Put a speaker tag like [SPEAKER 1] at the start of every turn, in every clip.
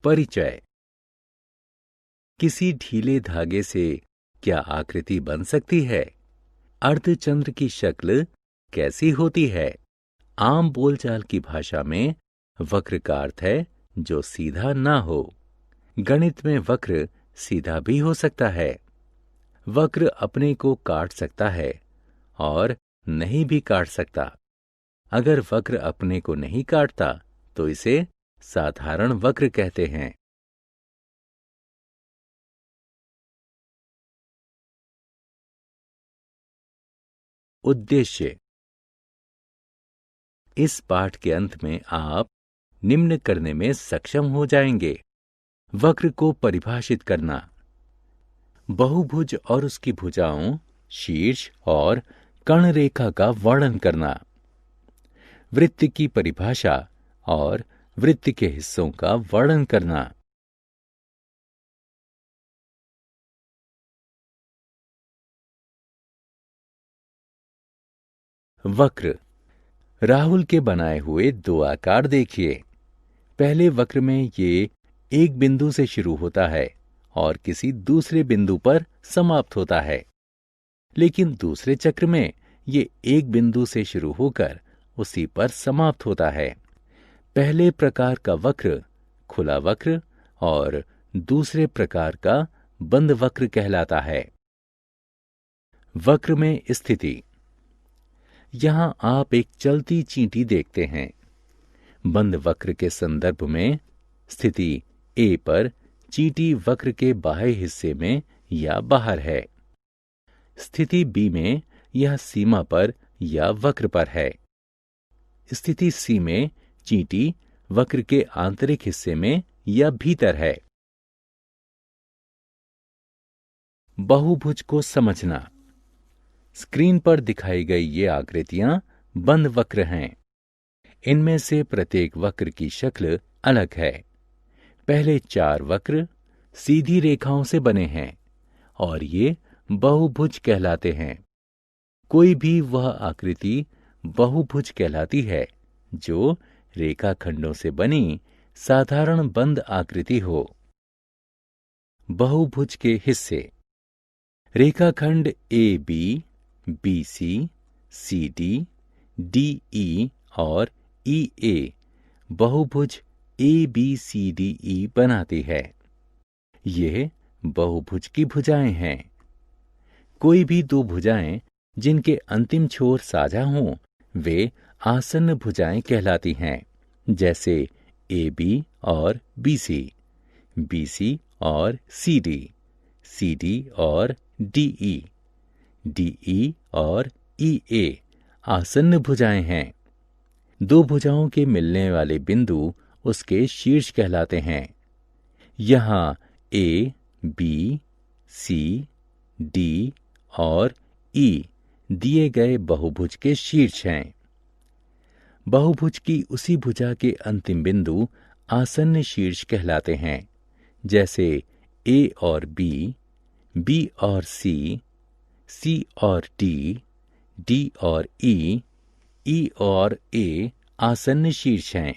[SPEAKER 1] परिचय। किसी ढीले धागे से क्या आकृति बन सकती है? अर्धचंद्र की शक्ल कैसी होती है? आम बोलचाल की भाषा में वक्र का अर्थ है जो सीधा ना हो। गणित में वक्र सीधा भी हो सकता है। वक्र अपने को काट सकता है और नहीं भी काट सकता। अगर वक्र अपने को नहीं काटता तो इसे साधारण वक्र कहते हैं। उद्देश्य। इस पाठ के अंत में आप निम्न करने में सक्षम हो जाएंगे। वक्र को परिभाषित करना, बहुभुज और उसकी भुजाओं, शीर्ष और कर्ण रेखा का वर्णन करना, वृत्त की परिभाषा और वृत्त के हिस्सों का वर्णन करना। वक्र। राहुल के बनाए हुए दो आकार देखिए। पहले वक्र में ये एक बिंदु से शुरू होता है और किसी दूसरे बिंदु पर समाप्त होता है, लेकिन दूसरे चक्र में ये एक बिंदु से शुरू होकर उसी पर समाप्त होता है। पहले प्रकार का वक्र खुला वक्र और दूसरे प्रकार का बंद वक्र कहलाता है। वक्र में स्थिति। यहां आप एक चलती चींटी देखते हैं। बंद वक्र के संदर्भ में स्थिति ए पर चींटी वक्र के बाह्य हिस्से में या बाहर है। स्थिति बी में यह सीमा पर या वक्र पर है। स्थिति सी में चींटी वक्र के आंतरिक हिस्से में या भीतर है। बहुभुज को समझना। स्क्रीन पर दिखाई गई ये आकृतियां बंद वक्र हैं। इनमें से प्रत्येक वक्र की शक्ल अलग है। पहले 4 वक्र सीधी रेखाओं से बने हैं और ये बहुभुज कहलाते हैं। कोई भी वह आकृति बहुभुज कहलाती है जो रेखाखंडों से बनी साधारण बंद आकृति हो। बहुभुज के हिस्से। रेखाखंड A B, B C, C D, D E और ई ए बहुभुज A B C D E बनाती है। ये बहुभुज की भुजाएं हैं। कोई भी दो भुजाएं जिनके अंतिम छोर साझा हों वे आसन्न भुजाएं कहलाती हैं, जैसे ए बी और बी सी और सी डी और डी ई और ई ए आसन्न भुजाएं हैं। दो भुजाओं के मिलने वाले बिंदु उसके शीर्ष कहलाते हैं। यहां ए, बी, सी, डी और ई दिए गए बहुभुज के शीर्ष हैं। बहुभुज की उसी भुजा के अंतिम बिंदु आसन्न शीर्ष कहलाते हैं, जैसे ए और बी और सी और डी और ई और ए आसन्न शीर्ष हैं।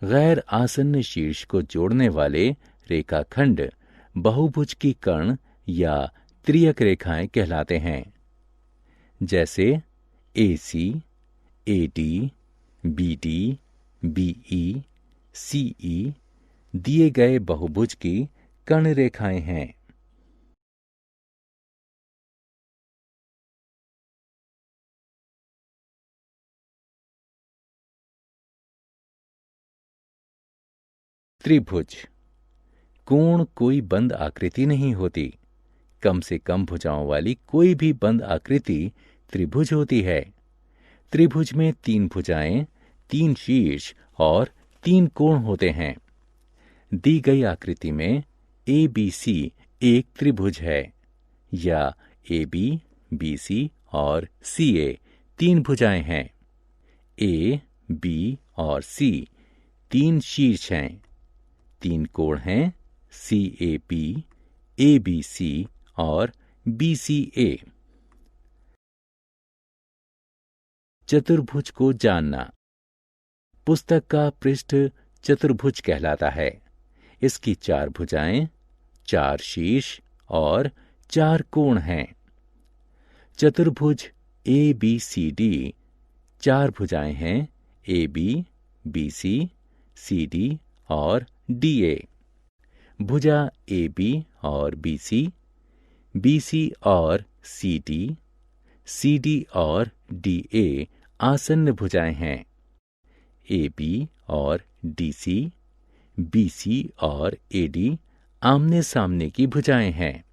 [SPEAKER 1] गैर आसन्न शीर्ष को जोड़ने वाले रेखाखंड बहुभुज की कर्ण या त्रियक रेखाएं कहलाते हैं, जैसे ए सी, ए डी, बी ई, सी ई दिए गए बहुभुज की कर्ण रेखाएं हैं। त्रिभुज। कोण कोई बंद आकृति नहीं होती। कम से कम भुजाओं वाली कोई भी बंद आकृति त्रिभुज होती है। त्रिभुज में 3 भुजाएं, 3 शीर्ष और 3 कोण होते हैं। दी गई आकृति में ए बी सी एक त्रिभुज है, या ए बी सी और सी ए 3 भुजाएं हैं। ए, बी और सी 3 शीर्ष हैं। 3 कोण हैं, सी ए बी सी और बी सी ए। चतुर्भुज को जानना। पुस्तक का पृष्ठ चतुर्भुज कहलाता है। इसकी 4 भुजाएं, 4 शीर्ष और 4 कोण हैं। चतुर्भुज ABCD 4 भुजाएं हैं, AB, BC, CD और DA। भुजा AB और BC, BC और CD, CD और DA आसन्न भुजाएं हैं। AB और DC, BC और AD आमने सामने की भुजाएं हैं।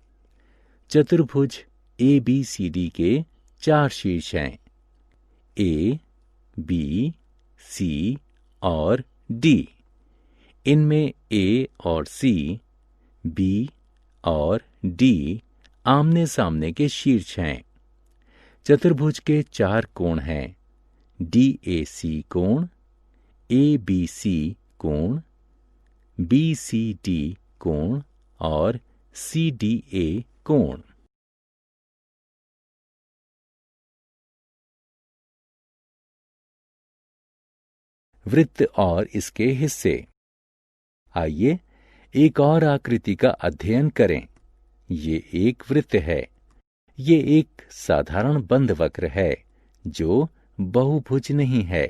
[SPEAKER 1] चतुर्भुज ABCD के 4 शीर्ष हैं, A, B, C और D। इनमें A और C, B और D आमने सामने के शीर्ष हैं। चतुर्भुज के 4 कोण हैं, DAC कोण, ABC कोण, BCD कोण और CDA कोण। वृत्त और इसके हिस्से। आइए एक और आकृति का अध्ययन करें। ये एक वृत्त है। ये एक साधारण बंद वक्र है जो बहुभुज नहीं है।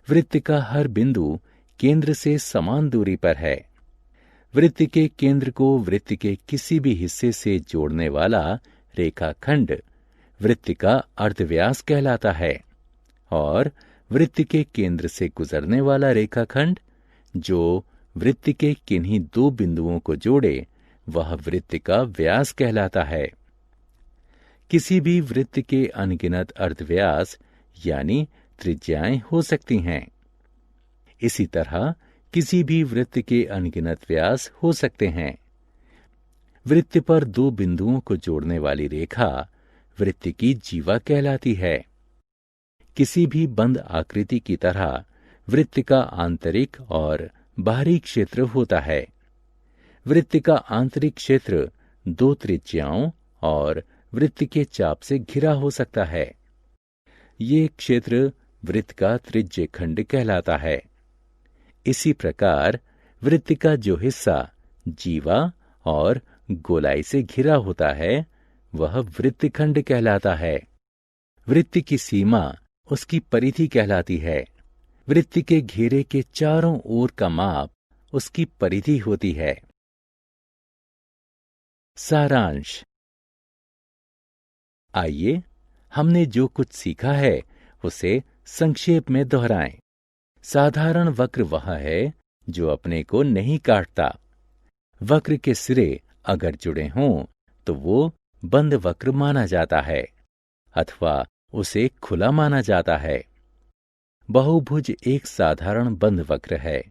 [SPEAKER 1] वृत्त का हर बिंदु केंद्र से समान दूरी पर है। वृत्त के केंद्र को वृत्त के किसी भी हिस्से से जोड़ने वाला रेखाखंड वृत्त का अर्धव्यास कहलाता है और वृत्त के केंद्र से गुजरने वाला रेखाखंड जो वृत्त के किन्हीं 2 बिंदुओं को जोड़े वह वृत्त का व्यास कहलाता है। किसी भी वृत्त के अनगिनत अर्धव्यास यानी त्रिज्याएं हो सकती हैं। इसी तरह किसी भी वृत्त के अनगिनत व्यास हो सकते हैं। वृत्त पर 2 बिंदुओं को जोड़ने वाली रेखा वृत्त की जीवा कहलाती है। किसी भी बंद आकृति की तरह वृत्त का आंतरिक और बाहरी क्षेत्र होता है। वृत्त का आंतरिक क्षेत्र 2 त्रिज्याओं और वृत्त के चाप से घिरा हो सकता है। ये क्षेत्र वृत्त का त्रिज्य खंड कहलाता है। इसी प्रकार वृत्त का जो हिस्सा जीवा और गोलाई से घिरा होता है वह वृत्तखंड कहलाता है। वृत्त की सीमा उसकी परिधि कहलाती है। वृत्त के घेरे के चारों ओर का माप उसकी परिधि होती है। सारांश। आइए हमने जो कुछ सीखा है उसे संक्षेप में दोहराएं। साधारण वक्र वह है जो अपने को नहीं काटता। वक्र के सिरे अगर जुड़े हों तो वो बंद वक्र माना जाता है अथवा उसे खुला माना जाता है। बहुभुज एक साधारण बंद वक्र है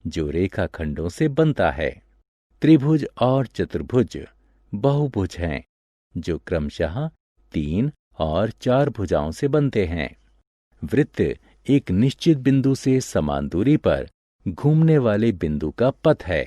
[SPEAKER 1] जो रेखाखंडों से बनता है। त्रिभुज और चतुर्भुज बहुभुज हैं जो क्रमशः 3 और 4 भुजाओं से बनते हैं। वृत्त एक निश्चित बिंदु से समान दूरी पर घूमने वाले बिंदु का पथ है।